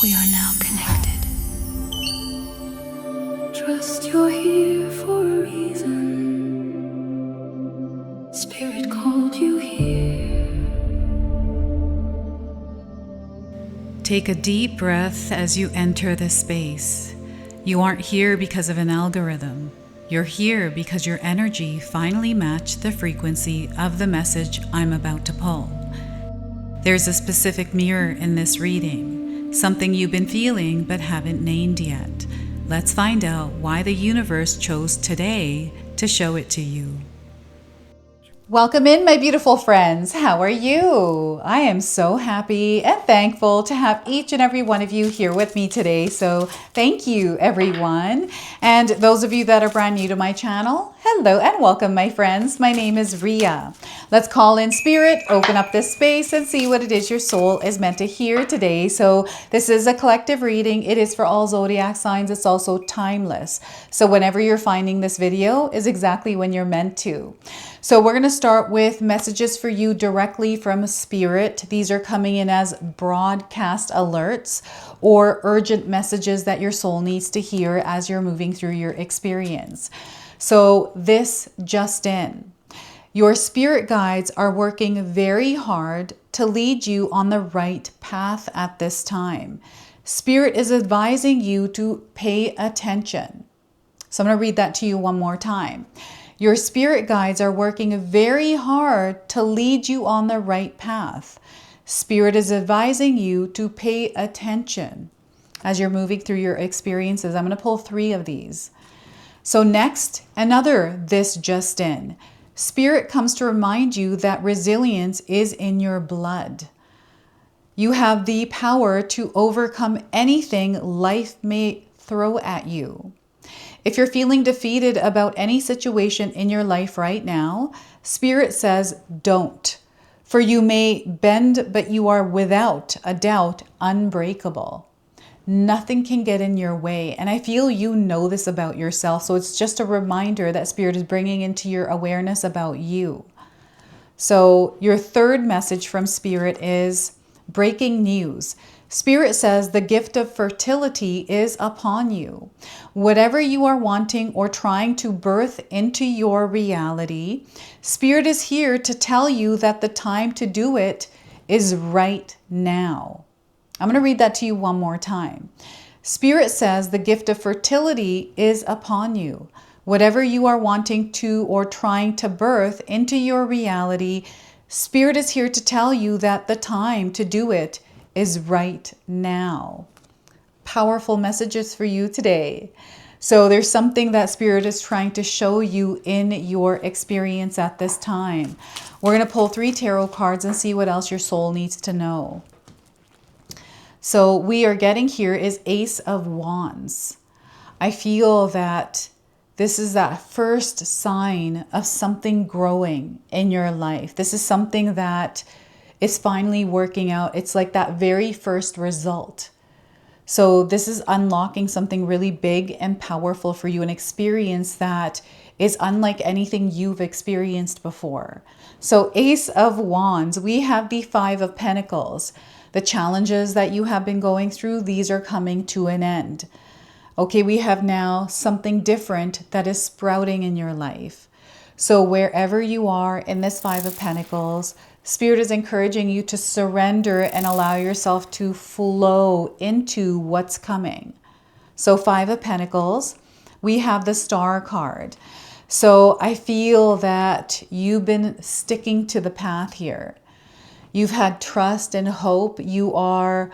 We are now connected. Trust you're here for a reason. Spirit called you here. Take a deep breath as you enter this space. You aren't here because of an algorithm. You're here because your energy finally matched the frequency of the message I'm about to pull. There's a specific mirror in this reading, something you've been feeling but haven't named yet. Let's find out why the universe chose today to show it to you. Welcome in, my beautiful friends. How are you? I am so happy and thankful to have each and every one of you here with me today. So thank you, everyone. And those of you that are brand new to my channel, hello and welcome, my friends. My name is Ria. Let's call in spirit, open up this space and see what it is your soul is meant to hear today. So this is a collective reading. It is for all zodiac signs. It's also timeless. So whenever you're finding this video is exactly when you're meant to. So we're going to start with messages for you directly from Spirit. These are coming in as broadcast alerts or urgent messages that your soul needs to hear as you're moving through your experience. So this just in. Your spirit guides are working very hard to lead you on the right path at this time. Spirit is advising you to pay attention. So I'm going to read that to you one more time. Your spirit guides are working very hard to lead you on the right path. Spirit is advising you to pay attention as you're moving through your experiences. I'm going to pull 3 of these. So next, another this just in. Spirit comes to remind you that resilience is in your blood. You have the power to overcome anything life may throw at you. If you're feeling defeated about any situation in your life right now, Spirit says, don't. For you may bend, but you are without a doubt unbreakable. Nothing can get in your way. And I feel you know this about yourself. So it's just a reminder that Spirit is bringing into your awareness about you. So your third message from Spirit is breaking news. Spirit says the gift of fertility is upon you. Whatever you are wanting or trying to birth into your reality, Spirit is here to tell you that the time to do it is right now. I'm going to read that to you one more time. Spirit says the gift of fertility is upon you. Whatever you are wanting to or trying to birth into your reality, Spirit is here to tell you that the time to do it is right now. Powerful messages for you today. So there's something that Spirit is trying to show you in your experience at this time. We're going to pull 3 tarot cards and see what else your soul needs to know. So we are getting here is Ace of Wands. I feel that this is that first sign of something growing in your life. This is something that is finally working out. It's like that very first result. So this is unlocking something really big and powerful for you, an experience that is unlike anything you've experienced before. So Ace of Wands, we have the 5 of Pentacles. The challenges that you have been going through, these are coming to an end. Okay, we have now something different that is sprouting in your life. So wherever you are in this 5 of Pentacles, Spirit is encouraging you to surrender and allow yourself to flow into what's coming. So 5 of Pentacles, we have the Star card. So I feel that you've been sticking to the path here. You've had trust and hope. You are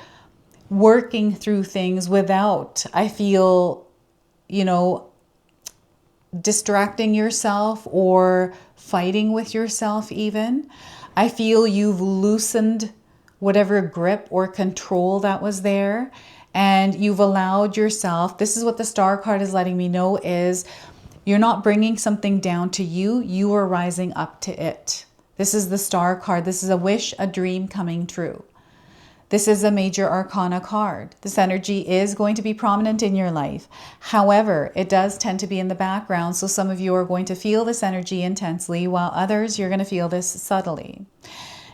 working through things without, I feel, distracting yourself or fighting with yourself even. I feel you've loosened whatever grip or control that was there, and you've allowed yourself, this is what the Star card is letting me know, is you're not bringing something down to you, you are rising up to it. This is the Star card. This is a wish, a dream coming true. This is a major arcana card. This energy is going to be prominent in your life. However, it does tend to be in the background. So some of you are going to feel this energy intensely, while others, you're going to feel this subtly.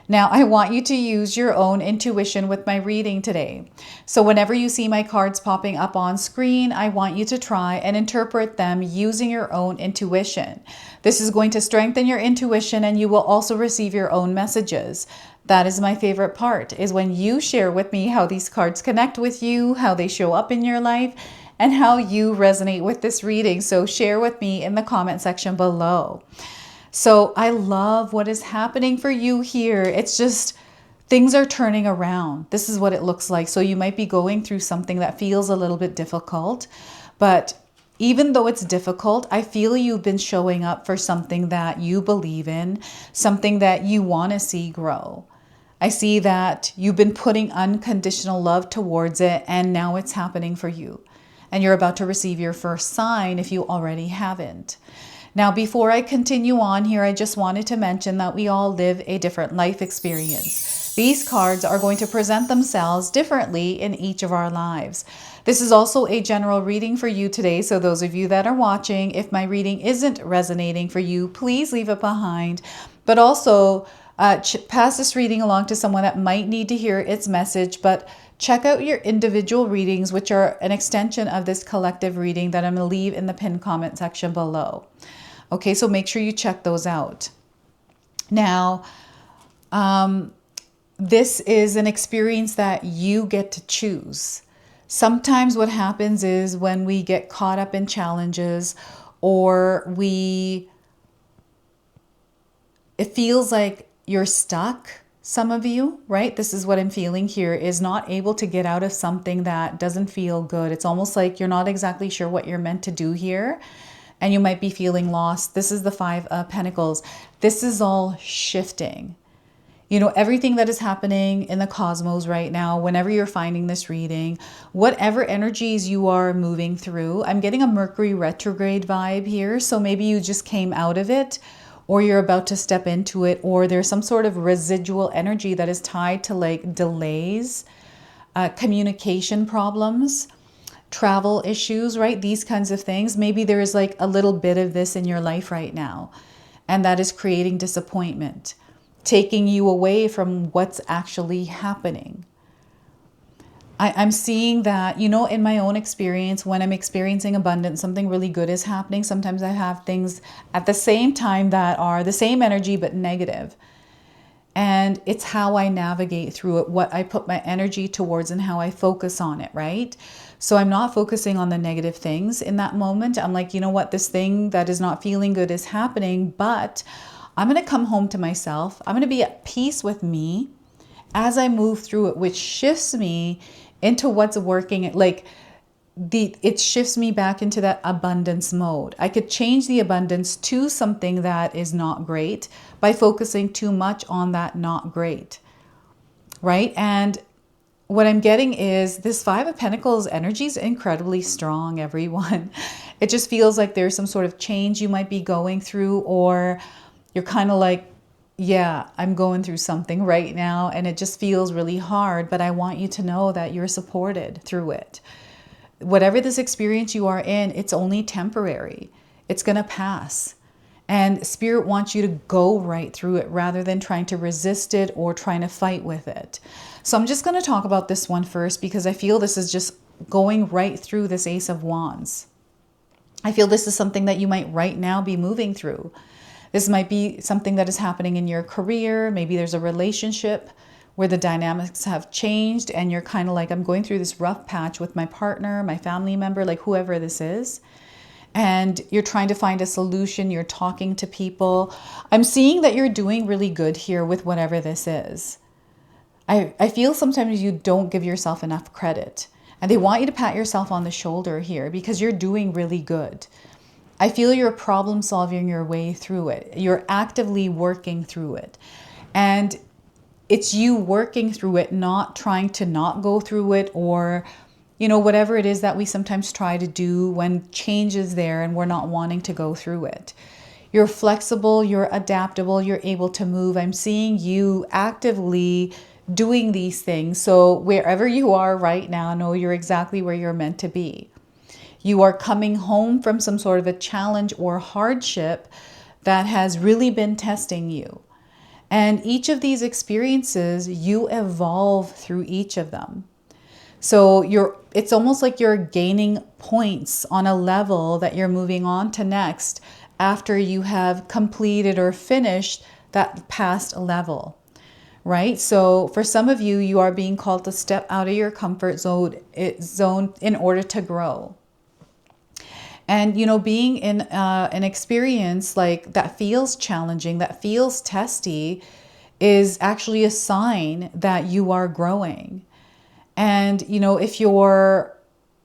Now, I want you to use your own intuition with my reading today. So whenever you see my cards popping up on screen, I want you to try and interpret them using your own intuition. This is going to strengthen your intuition, and you will also receive your own messages. That is my favorite part, is when you share with me how these cards connect with you, how they show up in your life, and how you resonate with this reading. So share with me in the comment section below. So I love what is happening for you here. It's just things are turning around. This is what it looks like. So you might be going through something that feels a little bit difficult, but even though it's difficult, I feel you've been showing up for something that you believe in, something that you want to see grow. I see that you've been putting unconditional love towards it, and now it's happening for you. And you're about to receive your first sign if you already haven't. Now, before I continue on here, I just wanted to mention that we all live a different life experience. These cards are going to present themselves differently in each of our lives. This is also a general reading for you today. So those of you that are watching, if my reading isn't resonating for you, please leave it behind. But also pass this reading along to someone that might need to hear its message. But check out your individual readings, which are an extension of this collective reading that I'm going to leave in the pinned comment section below. Okay, so make sure you check those out. Now, this is an experience that you get to choose. Sometimes what happens is when we get caught up in challenges, or it feels like you're stuck, some of you, right? This is what I'm feeling here, is not able to get out of something that doesn't feel good. It's almost like you're not exactly sure what you're meant to do here. And you might be feeling lost. This is the Five of Pentacles. This is all shifting. You know, everything that is happening in the cosmos right now, whenever you're finding this reading, whatever energies you are moving through, I'm getting a Mercury retrograde vibe here. So maybe you just came out of it, or you're about to step into it, or there's some sort of residual energy that is tied to like delays, communication problems, travel issues, right? These kinds of things. Maybe there is like a little bit of this in your life right now, and that is creating disappointment, taking you away from what's actually happening. I'm seeing that, you know, in my own experience, when I'm experiencing abundance, something really good is happening. Sometimes I have things at the same time that are the same energy but negative. And it's how I navigate through it, what I put my energy towards, and how I focus on it, right? So I'm not focusing on the negative things in that moment. I'm like, you know what, this thing that is not feeling good is happening, but I'm going to come home to myself. I'm going to be at peace with me as I move through it, which shifts me into what's working. Like it shifts me back into that abundance mode. I could change the abundance to something that is not great by focusing too much on that not great, right? And what I'm getting is this Five of Pentacles energy is incredibly strong, everyone. It just feels like there's some sort of change you might be going through, or you're kind of like, yeah, I'm going through something right now and it just feels really hard, but I want you to know that you're supported through it. Whatever this experience you are in, it's only temporary. It's going to pass. And Spirit wants you to go right through it rather than trying to resist it or trying to fight with it. So I'm just going to talk about this one first, because I feel this is just going right through this Ace of Wands. I feel this is something that you might right now be moving through. This might be something that is happening in your career. Maybe there's a relationship where the dynamics have changed and you're kind of like, I'm going through this rough patch with my partner, my family member, like whoever this is. And you're trying to find a solution. You're talking to people. I'm seeing that you're doing really good here with whatever this is. I feel sometimes you don't give yourself enough credit. And they want you to pat yourself on the shoulder here because you're doing really good. I feel you're problem solving your way through it. You're actively working through it. And it's you working through it, not trying to not go through it, or, you know, whatever it is that we sometimes try to do when change is there and we're not wanting to go through it. You're flexible, you're adaptable, you're able to move. I'm seeing you actively doing these things. So wherever you are right now, know you're exactly where you're meant to be. You are coming home from some sort of a challenge or hardship that has really been testing you. And each of these experiences, you evolve through each of them. So it's almost like you're gaining points on a level that you're moving on to next after you have completed or finished that past level, right? So for some of you, you are being called to step out of your comfort zone in order to grow. And, being in an experience like that feels challenging, that feels testy, is actually a sign that you are growing. And, if you're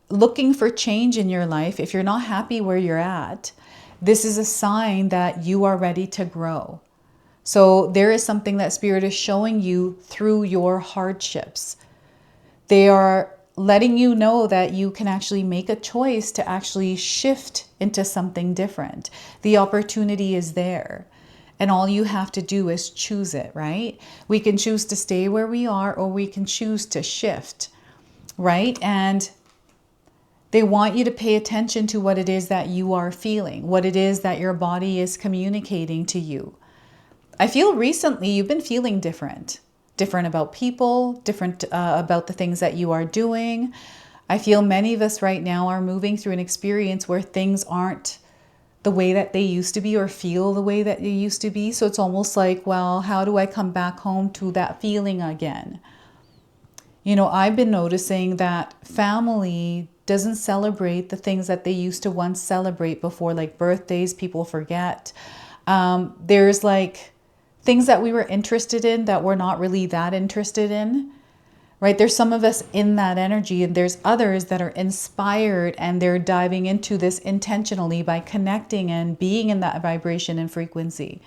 looking for change in your life, if you're not happy where you're at, this is a sign that you are ready to grow. So there is something that Spirit is showing you through your hardships. They are letting you know that you can actually make a choice to actually shift into something different. The opportunity is there. And all you have to do is choose it, right? We can choose to stay where we are, or we can choose to shift, right? And they want you to pay attention to what it is that you are feeling, what it is that your body is communicating to you. I feel recently you've been feeling different about people, different about the things that you are doing. I feel many of us right now are moving through an experience where things aren't the way that they used to be, or feel the way that they used to be. So it's almost like, well, how do I come back home to that feeling again? I've been noticing that family doesn't celebrate the things that they used to once celebrate before, like birthdays, people forget. There's like things that we were interested in that we're not really that interested in, right? There's some of us in that energy, and there's others that are inspired and they're diving into this intentionally by connecting and being in that vibration and frequency,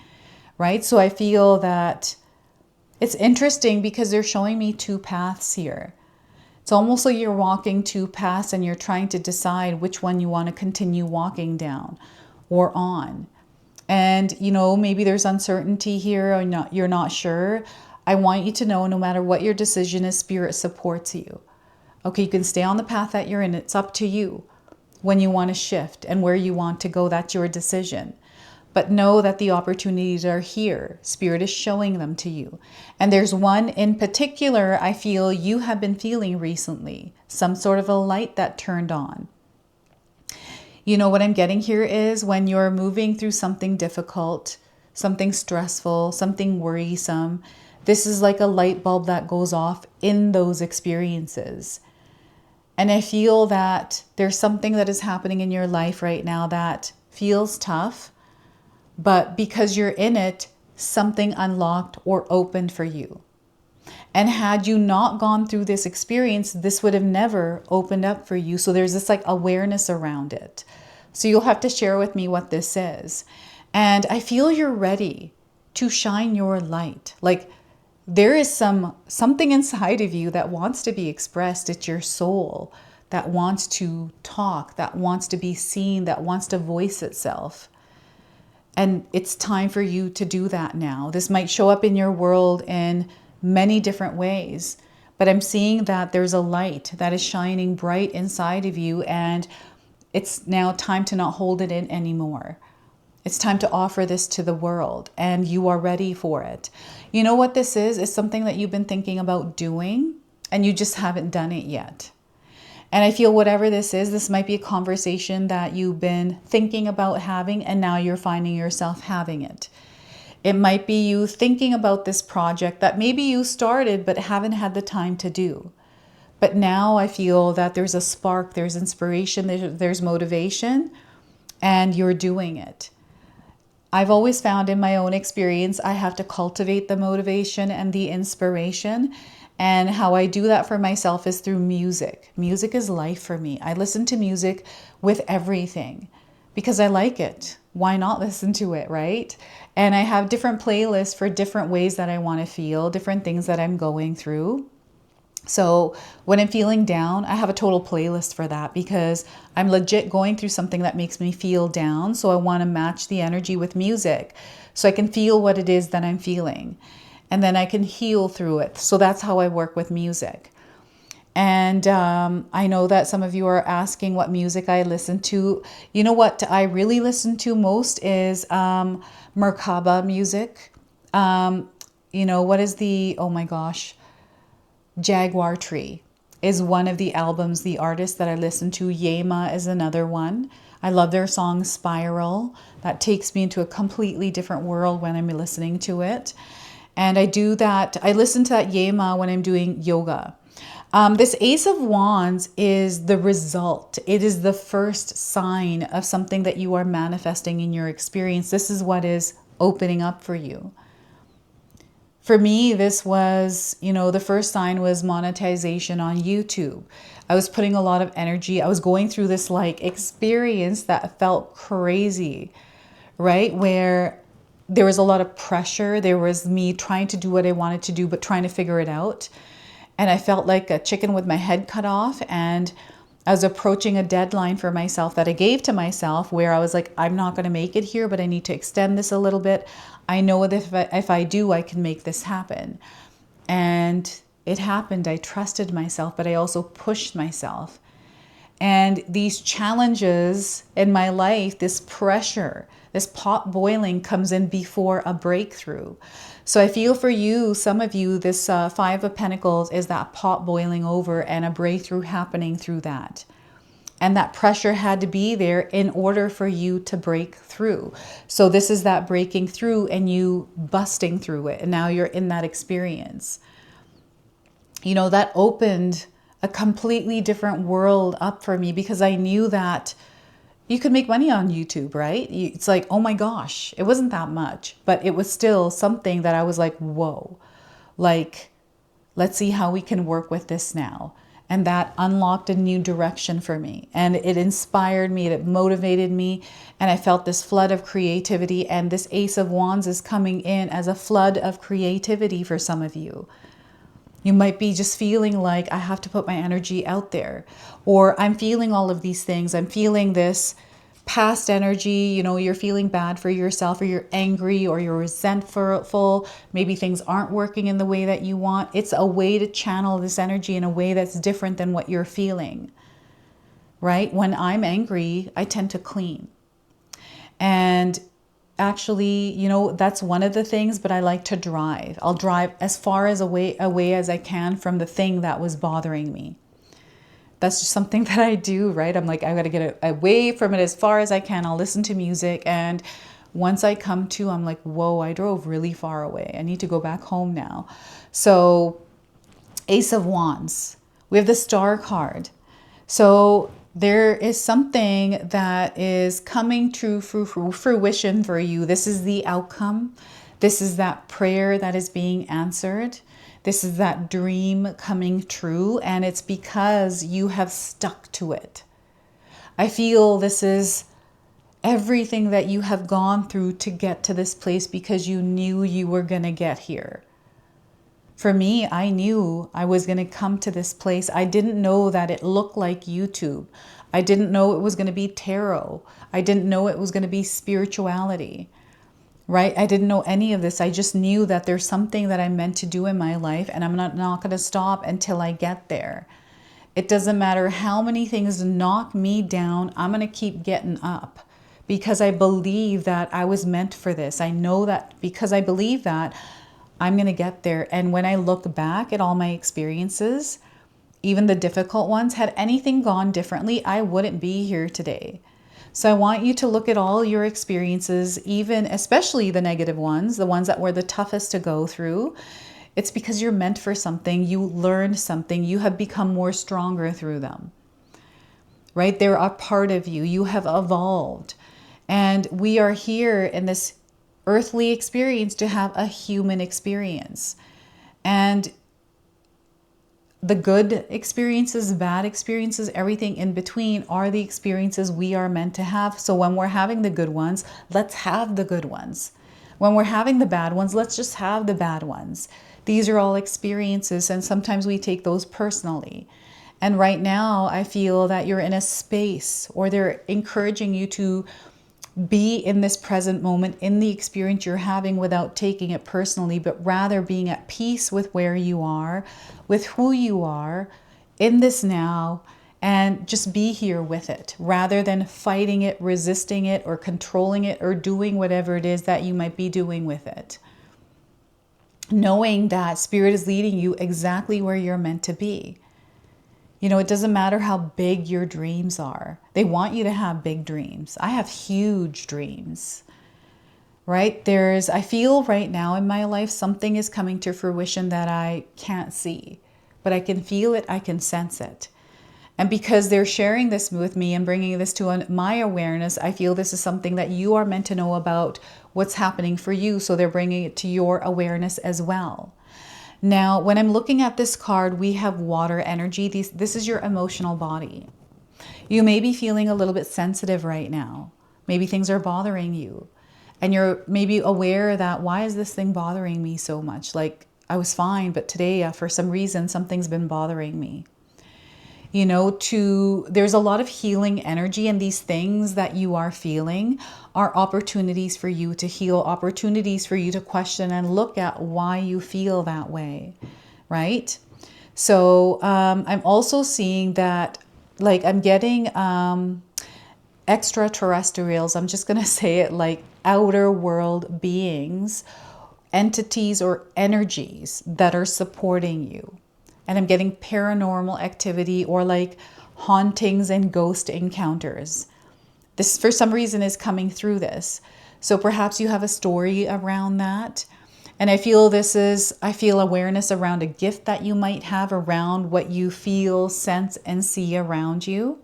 right? So I feel that it's interesting because they're showing me two paths here. It's almost like you're walking two paths and you're trying to decide which one you want to continue walking down or on. And, maybe there's uncertainty here, or you're not sure. I want you to know, no matter what your decision is, Spirit supports you. Okay, you can stay on the path that you're in. It's up to you when you want to shift and where you want to go. That's your decision. But know that the opportunities are here. Spirit is showing them to you. And there's one in particular I feel you have been feeling recently. Some sort of a light that turned on. What I'm getting here is when you're moving through something difficult, something stressful, something worrisome, this is like a light bulb that goes off in those experiences. And I feel that there's something that is happening in your life right now that feels tough, but because you're in it, something unlocked or opened for you. And had you not gone through this experience, this would have never opened up for you. So there's this like awareness around it. So you'll have to share with me what this is. And I feel you're ready to shine your light. Like there is something inside of you that wants to be expressed. It's your soul that wants to talk, that wants to be seen, that wants to voice itself. And it's time for you to do that now. This might show up in your world in many different ways, but I'm seeing that there's a light that is shining bright inside of you, and it's now time to not hold it in anymore. It's time to offer this to the world, and you are ready for it. You know what this is? It's something that you've been thinking about doing, and you just haven't done it yet. And I feel whatever this is, this might be a conversation that you've been thinking about having, and now you're finding yourself having it. It might be you thinking about this project that maybe you started but haven't had the time to do. But now I feel that there's a spark, there's inspiration, there's motivation, and you're doing it. I've always found in my own experience, I have to cultivate the motivation and the inspiration. And how I do that for myself is through music. Music is life for me. I listen to music with everything because I like it. Why not listen to it, right? And I have different playlists for different ways that I want to feel, different things that I'm going through. So when I'm feeling down, I have a total playlist for that because I'm legit going through something that makes me feel down. So I want to match the energy with music so I can feel what it is that I'm feeling. And then I can heal through it. So that's how I work with music. And I know that some of you are asking what music I listen to. You know what I really listen to most is Merkaba music. what is the, oh my gosh, Jaguar Tree is one of the albums, the artists that I listen to. Yema is another one. I love their song Spiral. That takes me into a completely different world when I'm listening to it. And I listen to that Yema when I'm doing yoga. This Ace of Wands is the result. It is the first sign of something that you are manifesting in your experience. This is what is opening up for you. For me, this was, the first sign was monetization on YouTube. I was putting a lot of energy. I was going through this experience that felt crazy, right? Where there was a lot of pressure. There was me trying to do what I wanted to do, but trying to figure it out. And I felt like a chicken with my head cut off. And I was approaching a deadline for myself that I gave to myself, where I was like, I'm not going to make it here, but I need to extend this a little bit. I know that if I do, I can make this happen. And it happened. I trusted myself, but I also pushed myself. And these challenges in my life, this pressure, this pot boiling comes in before a breakthrough. So I feel for you, some of you, this Five of Pentacles is that pot boiling over and a breakthrough happening through that. And that pressure had to be there in order for you to break through. So this is that breaking through and you busting through it. And now you're in that experience. That opened a completely different world up for me, because I knew that you could make money on YouTube, right? It's like, oh my gosh, it wasn't that much, but it was still something that I was like, whoa, let's see how we can work with this now. And that unlocked a new direction for me. And it inspired me, it motivated me. And I felt this flood of creativity. And this Ace of Wands is coming in as a flood of creativity for some of you. You might be just feeling like I have to put my energy out there, or I'm feeling all of these things. I'm feeling this past energy, you're feeling bad for yourself, or you're angry, or you're resentful. Maybe things aren't working in the way that you want. It's a way to channel this energy in a way that's different than what you're feeling, right? When I'm angry, I tend to clean. And actually, that's one of the things, but I like to drive. I'll drive as far as away as I can from the thing that was bothering me. That's just something that I do, right? I'm like, I got to get away from it as far as I can. I'll listen to music. And once I come to, I'm like, whoa, I drove really far away. I need to go back home now. So Ace of Wands, we have the Star card. So there is something that is coming to fruition for you. This is the outcome. This is that prayer that is being answered. This is that dream coming true. And it's because you have stuck to it. I feel this is everything that you have gone through to get to this place, because you knew you were going to get here. For me, I knew I was going to come to this place. I didn't know that it looked like YouTube. I didn't know it was going to be tarot. I didn't know it was going to be spirituality, right? I didn't know any of this. I just knew that there's something that I'm meant to do in my life, and I'm not going to stop until I get there. It doesn't matter how many things knock me down. I'm going to keep getting up, because I believe that I was meant for this. I know that because I believe that, I'm going to get there. And when I look back at all my experiences, even the difficult ones, had anything gone differently, I wouldn't be here today. So I want you to look at all your experiences, even especially the negative ones, the ones that were the toughest to go through. It's because you're meant for something. You learned something. You have become more stronger through them, right? They're a part of you. You have evolved. And we are here in this earthly experience to have a human experience. And the good experiences, bad experiences, everything in between are the experiences we are meant to have. So when we're having the good ones, let's have the good ones. When we're having the bad ones, let's just have the bad ones. These are all experiences, and sometimes we take those personally. And right now, I feel that you're in a space, or they're encouraging you to be in this present moment, in the experience you're having, without taking it personally, but rather being at peace with where you are, with who you are in this now, and just be here with it, rather than fighting it, resisting it, or controlling it, or doing whatever it is that you might be doing with it. knowing that Spirit is leading you exactly where you're meant to be. You know, it doesn't matter how big your dreams are. They want you to have big dreams. I have huge dreams, right? I feel right now in my life, something is coming to fruition that I can't see, but I can feel it. I can sense it. And because they're sharing this with me and bringing this to my awareness, I feel this is something that you are meant to know about what's happening for you. So they're bringing it to your awareness as well. Now, when I'm looking at this card, we have water energy. This is your emotional body. You may be feeling a little bit sensitive right now. Maybe things are bothering you. And you're maybe aware that, why is this thing bothering me so much? Like, I was fine, but today, for some reason, something's been bothering me. You know, there's a lot of healing energy, and these things that you are feeling are opportunities for you to heal, opportunities for you to question and look at why you feel that way, right? So I'm also seeing that, like, I'm getting extraterrestrials. I'm just going to say it, like outer world beings, entities or energies that are supporting you. And I'm getting paranormal activity or like hauntings and ghost encounters. This, for some reason, is coming through this. So perhaps you have a story around that. And I feel awareness around a gift that you might have around what you feel, sense, and see around you.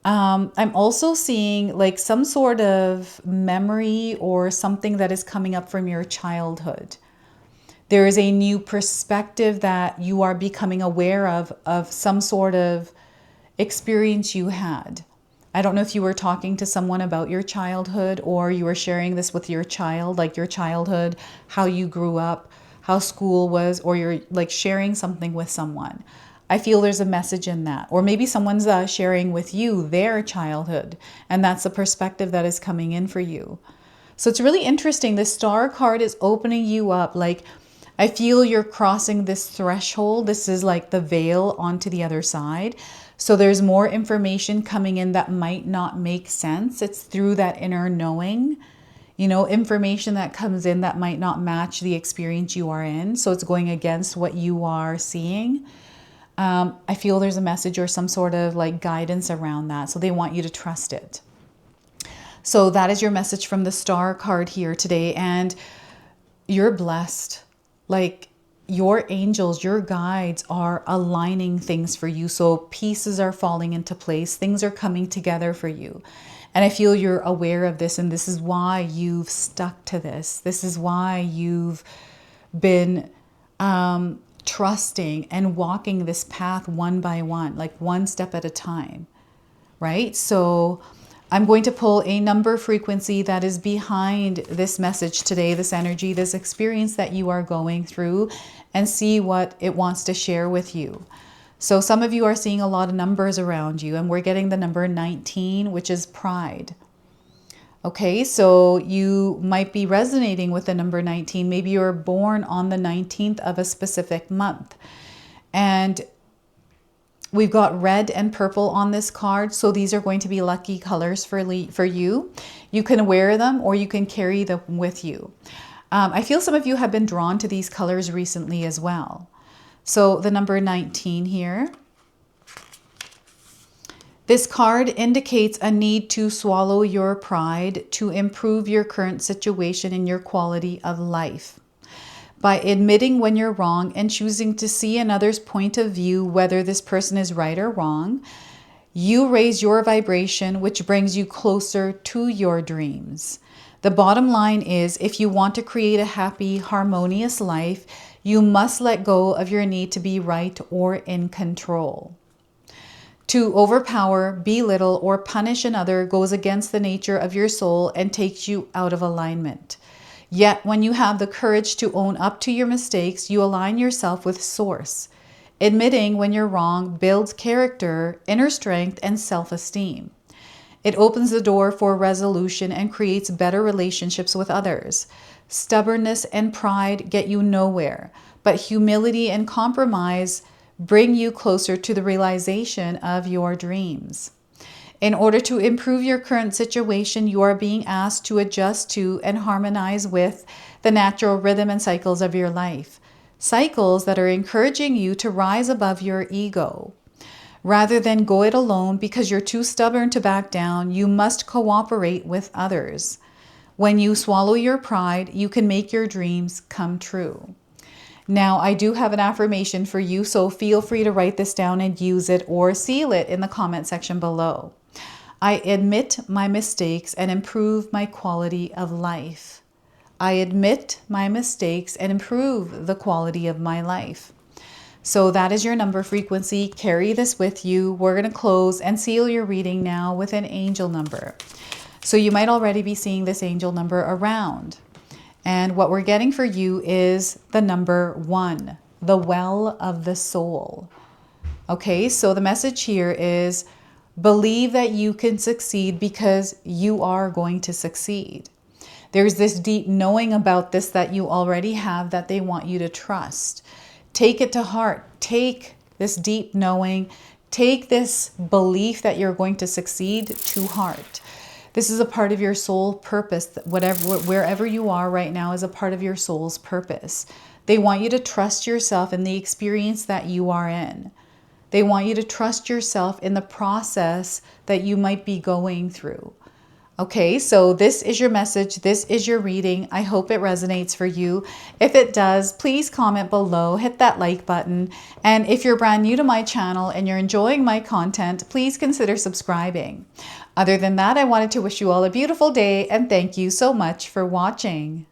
I'm also seeing like some sort of memory or something that is coming up from your childhood. There is a new perspective that you are becoming aware of some sort of experience you had. I don't know if you were talking to someone about your childhood, or you were sharing this with your child, like your childhood, how you grew up, how school was, or you're like sharing something with someone. I feel there's a message in that. Or maybe someone's sharing with you their childhood, and that's the perspective that is coming in for you. So it's really interesting. The Star card is opening you up. Like, I feel you're crossing this threshold. This is like the veil onto the other side. So there's more information coming in that might not make sense. It's through that inner knowing, you know, information that comes in that might not match the experience you are in. So it's going against what you are seeing. I feel there's a message or some sort of like guidance around that. So they want you to trust it. So that is your message from the Star card here today. And you're blessed. Like, your angels, your guides are aligning things for you. So pieces are falling into place. Things are coming together for you. And I feel you're aware of this. And this is why you've stuck to this. This is why you've been trusting and walking this path one by one, like one step at a time, right? So I'm going to pull a number frequency that is behind this message today, this energy, this experience that you are going through, and see what it wants to share with you. So some of you are seeing a lot of numbers around you, and we're getting the number 19, which is pride. Okay, so you might be resonating with the number 19. Maybe you were born on the 19th of a specific month. And we've got red and purple on this card. So these are going to be lucky colors for you. You can wear them or you can carry them with you. I feel some of you have been drawn to these colors recently as well. So the number 19 here. This card indicates a need to swallow your pride to improve your current situation and your quality of life. By admitting when you're wrong and choosing to see another's point of view, whether this person is right or wrong, you raise your vibration, which brings you closer to your dreams. The bottom line is, if you want to create a happy, harmonious life, you must let go of your need to be right or in control. To overpower, belittle, or punish another goes against the nature of your soul and takes you out of alignment. Yet, when you have the courage to own up to your mistakes, you align yourself with Source. Admitting when you're wrong builds character, inner strength, and self-esteem. It opens the door for resolution and creates better relationships with others. Stubbornness and pride get you nowhere, but humility and compromise bring you closer to the realization of your dreams. In order to improve your current situation, you are being asked to adjust to and harmonize with the natural rhythm and cycles of your life. Cycles that are encouraging you to rise above your ego. Rather than go it alone because you're too stubborn to back down, you must cooperate with others. When you swallow your pride, you can make your dreams come true. Now, I do have an affirmation for you, so feel free to write this down and use it or seal it in the comment section below. I admit my mistakes and improve my quality of life. I admit my mistakes and improve the quality of my life. So that is your number frequency. Carry this with you. We're going to close and seal your reading now with an angel number. So you might already be seeing this angel number around. And what we're getting for you is the number 1, the well of the soul. Okay, so the message here is believe that you can succeed because you are going to succeed. There's this deep knowing about this that you already have that they want you to trust. Take it to heart. Take this deep knowing. Take this belief that you're going to succeed to heart. This is a part of your soul purpose. Wherever you are right now is a part of your soul's purpose. They want you to trust yourself in the experience that you are in. They want you to trust yourself in the process that you might be going through. Okay, so this is your message. This is your reading. I hope it resonates for you. If it does, please comment below, hit that like button. And if you're brand new to my channel and you're enjoying my content, please consider subscribing. Other than that, I wanted to wish you all a beautiful day and thank you so much for watching.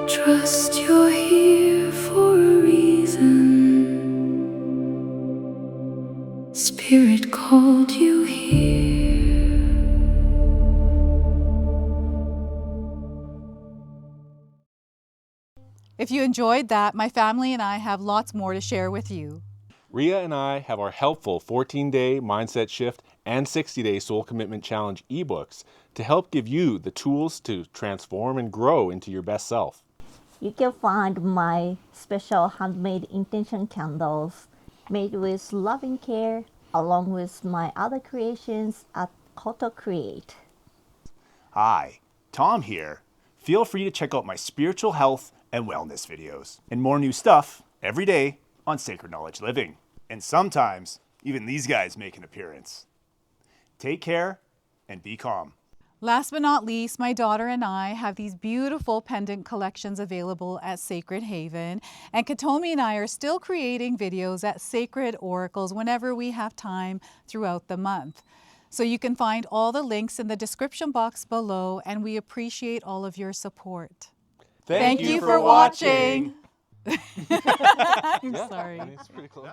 Trust you're here for a reason. Spirit called you here. If you enjoyed that, my family and I have lots more to share with you. Ria and I have our helpful 14-day mindset shift and 60-day soul commitment challenge ebooks to help give you the tools to transform and grow into your best self. You can find my special handmade intention candles made with loving care along with my other creations at Koto Create. Hi, Tom here. Feel free to check out my spiritual health and wellness videos and more new stuff every day on Sacred Knowledge Living. And sometimes even these guys make an appearance. Take care and be calm. Last but not least, my daughter and I have these beautiful pendant collections available at Sacred Haven. And Katomi and I are still creating videos at Sacred Oracles whenever we have time throughout the month. So you can find all the links in the description box below, and we appreciate all of your support. Thank you for watching. I'm sorry. It's pretty close.